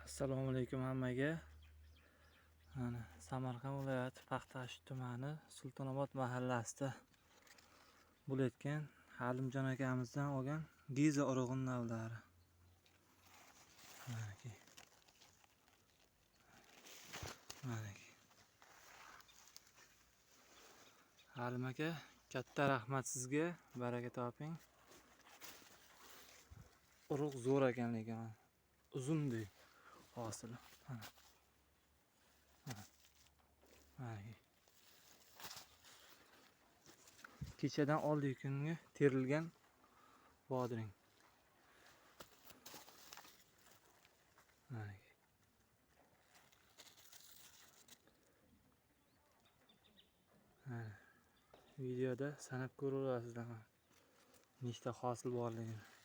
Assalomu alaykum hammaga. Mana Samarqand viloyati Paxtash tumani Sultonobod mahallasida bo'layotgan Halimjon akamizdan olgan Giza urug'in navlari. Mana Halim aka, katta rahmat sizga. Baraka toping. Urug' zo'r ekan lekin uzun dey hosili. Kechadan oldi kunga terilgan bodring. Videoda sanab ko'raverasizlar nechta hosil borligini.